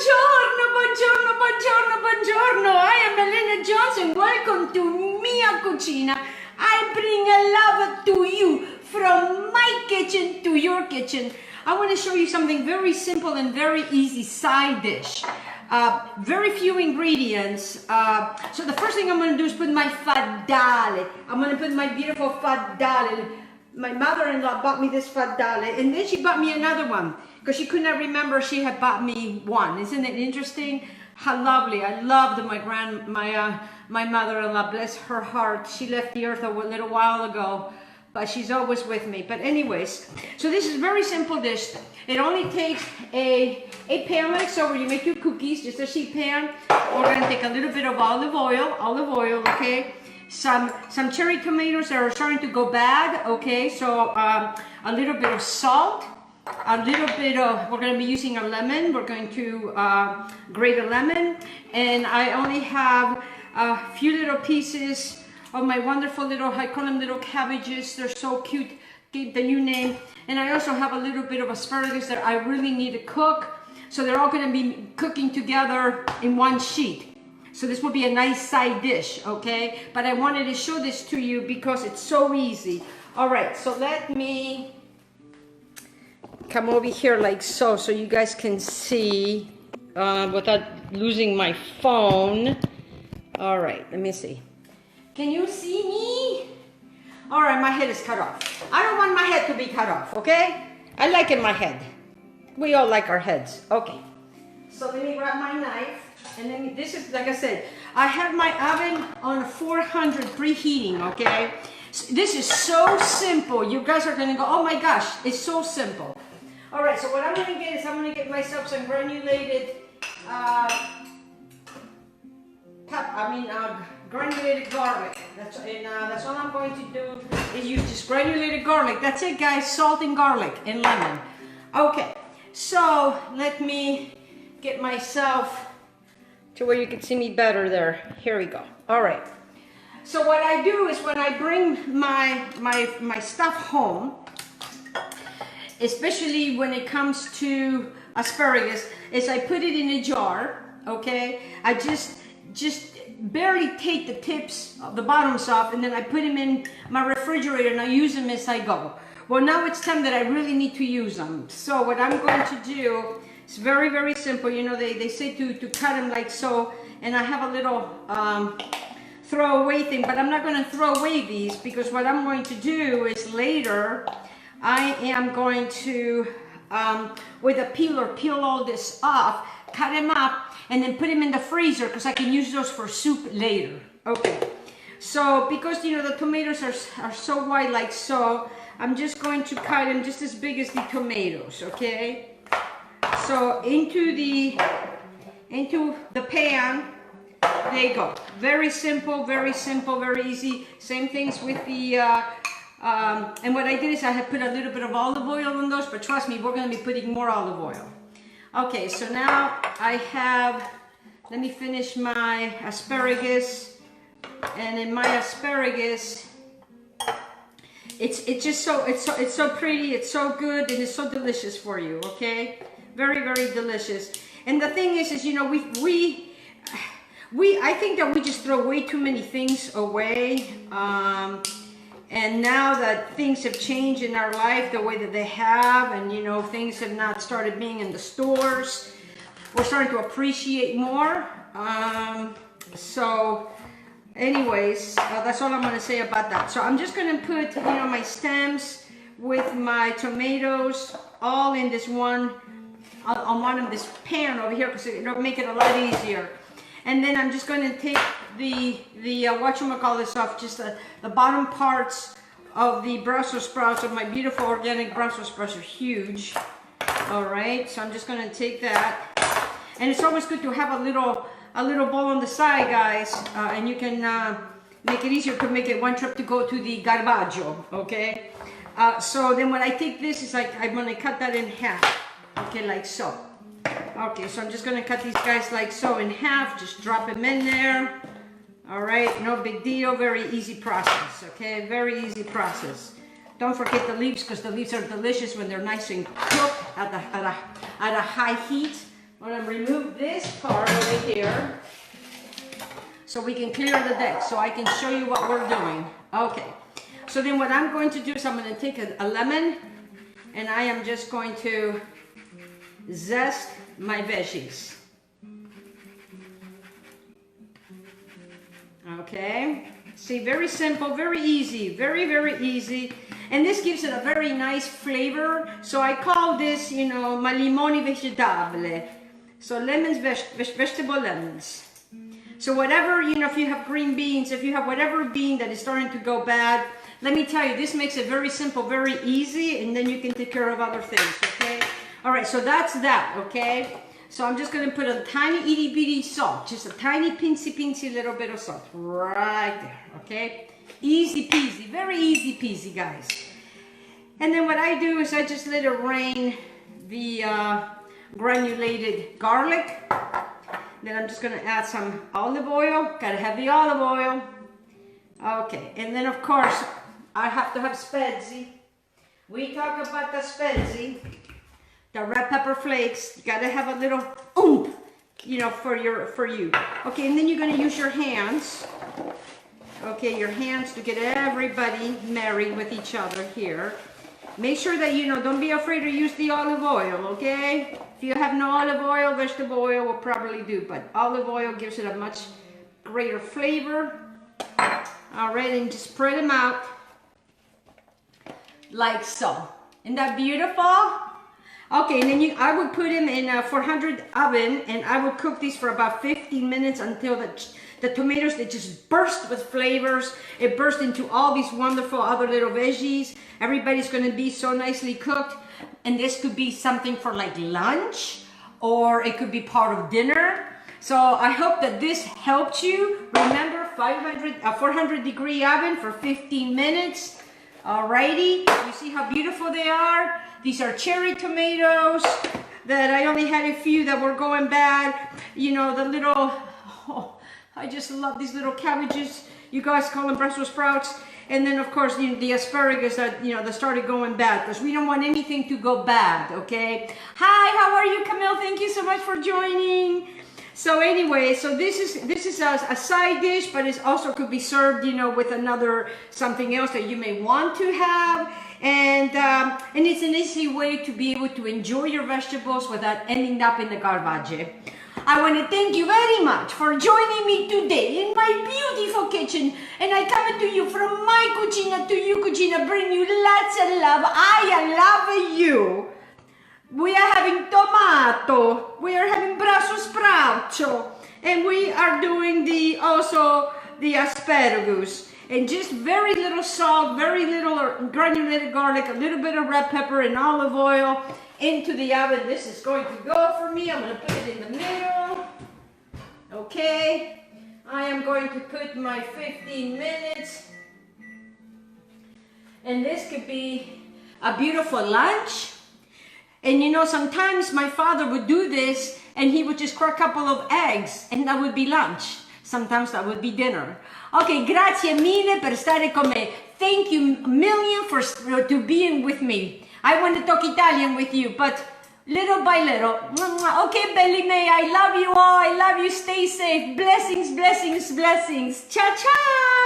Buongiorno, buongiorno, buongiorno, buongiorno. I am Elena Jones and welcome to Mia Cucina. I bring a love to you from my kitchen to your kitchen. I want to show you something very simple and very easy side dish. Very few ingredients. So the first thing I'm going to do is put my fadale. I'm going to put my beautiful fadale. My mother-in-law bought me this fadale, and then she bought me another one because she could not remember she had bought me one. Isn't it interesting? How lovely! I loved my mother-in-law. Bless her heart. She left the earth a little while ago, but she's always with me. But anyways, so this is a very simple dish. It only takes a pan like so, where you make your cookies, just a sheet pan. We're going to take a little bit of olive oil, okay? Some cherry tomatoes that are starting to go bad, okay? So a little bit of salt, a little bit of, we're going to be using a lemon. We're going to grate a lemon, and I only have a few little pieces of my wonderful little, I call them little cabbages. They're so cute, gave the new name. And I also have a little bit of asparagus that I really need to cook. So they're all going to be cooking together in one sheet. So this will be a nice side dish, okay? But I wanted to show this to you because it's so easy. All right, so let me come over here like so you guys can see without losing my phone. All right, let me see. Can you see me? All right, my head is cut off. I don't want my head to be cut off, okay? I like it, my head. We all like our heads. Okay, so let me grab my knife. And then this is, like I said, I have my oven on 400 preheating, okay? So this is so simple. You guys are gonna go, oh my gosh, it's so simple. All right, so what I'm gonna get is I'm gonna get myself some granulated, granulated garlic. That's all I'm going to do is use just granulated garlic. That's it, guys, salt and garlic and lemon. Okay, so let me get myself to where you can see me better there. Here we go. All right. So what I do is when I bring my stuff home, especially when it comes to asparagus, is I put it in a jar, okay? I just barely take the tips of the bottoms off, and then I put them in my refrigerator and I use them as I go. Well, now it's time that I really need to use them. So what I'm going to do, it's very, very simple. You know, they say to cut them like so, and I have a little throwaway thing, but I'm not going to throw away these because what I'm going to do is later I am going to, with a peeler, peel all this off, cut them up, and then put them in the freezer because I can use those for soup later. Okay, so because, you know, the tomatoes are so wide like so, I'm just going to cut them just as big as the tomatoes, okay? So into the pan, there you go. Very simple, very easy. Same things with the, and what I did is I had put a little bit of olive oil on those, but trust me, we're going to be putting more olive oil. Okay, so now I have, let me finish my asparagus, and in my asparagus, it's just so, it's so pretty, it's so good, and it's so delicious for you, okay? Very, very delicious. And the thing is you know, I think that we just throw way too many things away. And now that things have changed in our life the way that they have, and you know, things have not started being in the stores, we're starting to appreciate more. So anyways, that's all I'm going to say about that. So I'm just going to put, you know, my stems with my tomatoes all in this one, on one of this pan over here, because it'll make it a lot easier. And then I'm just going to take the whatchamacallit off, just the bottom parts of the Brussels sprouts, of my beautiful organic Brussels sprouts are huge. All right, so I'm just going to take that. And it's always good to have a little bowl on the side, guys, and you can make it easier to make it one trip to go to the garbaggio, okay? So then when I take this, it's like I'm going to cut that in half, okay, like so. Okay, so I'm just going to cut these guys like so in half, just drop them in there. All right, no big deal, very easy process, okay, very easy process. Don't forget the leaves, because the leaves are delicious when they're nice and cooked at a high heat, I'm gonna remove this part over here so we can clear the deck, so I can show you what we're doing. Okay, so then what I'm going to do is I'm gonna take a lemon, and I am just going to zest my veggies. Okay, see, very simple, very easy, very, very easy. And this gives it a very nice flavor. So I call this, you know, ma limoni vegetable. So lemons, vegetable lemons. So whatever, you know, if you have green beans, if you have whatever bean that is starting to go bad, let me tell you, this makes it very simple, very easy, and then you can take care of other things, okay? All right, so that's that, okay? So I'm just gonna put a tiny itty bitty salt, just a tiny pinchy little bit of salt right there, okay? Easy peasy, very easy peasy, guys. And then what I do is I just let it rain the granulated garlic. Then I'm just gonna add some olive oil, gotta have the olive oil. Okay, and then of course, I have to have spezie. We talk about the spezie, the red pepper flakes. You gotta have a little oomph, you know, for you. Okay, and then you're gonna use your hands. Okay, your hands to get everybody married with each other here. Make sure that, you know, don't be afraid to use the olive oil, okay? If you have no olive oil, vegetable oil will probably do, but olive oil gives it a much greater flavor. All right, and just spread them out like so. Isn't that beautiful? Okay, and then I would put them in a 400 oven, and I would cook these for about 15 minutes until the tomatoes, they just burst with flavors. It burst into all these wonderful other little veggies. Everybody's gonna be so nicely cooked. And this could be something for like lunch, or it could be part of dinner. So I hope that this helped you. Remember, 400 degree oven for 15 minutes. Alrighty, you see how beautiful they are? These are cherry tomatoes that I only had a few that were going bad. You know, the little, oh, I just love these little cabbages. You guys call them Brussels sprouts. And then of course the asparagus that, you know, that started going bad, because we don't want anything to go bad, okay? Hi, how are you, Camille? Thank you so much for joining. So anyway, so this is a side dish, but it also could be served, you know, with another something else that you may want to have. And it's an easy way to be able to enjoy your vegetables without ending up in the garbage. I want to thank you very much for joining me today in my beautiful kitchen. And I come to you from my cucina to your cucina, bring you lots of love. I love you. We are having tomato, we are having Brussels sprouts, and we are doing also the asparagus. And just very little salt, very little granulated garlic, a little bit of red pepper and olive oil into the oven. This is going to go for me. I'm going to put it in the middle. Okay. I am going to put my 15 minutes. And this could be a beautiful lunch. And you know, sometimes my father would do this and he would just crack a couple of eggs and that would be lunch. Sometimes that would be dinner. Okay, grazie mille per stare con me. Thank you a million for being with me. I want to talk Italian with you, but little by little. Okay, belly May, I love you all. I love you. Stay safe. Blessings, blessings, blessings. Ciao, ciao.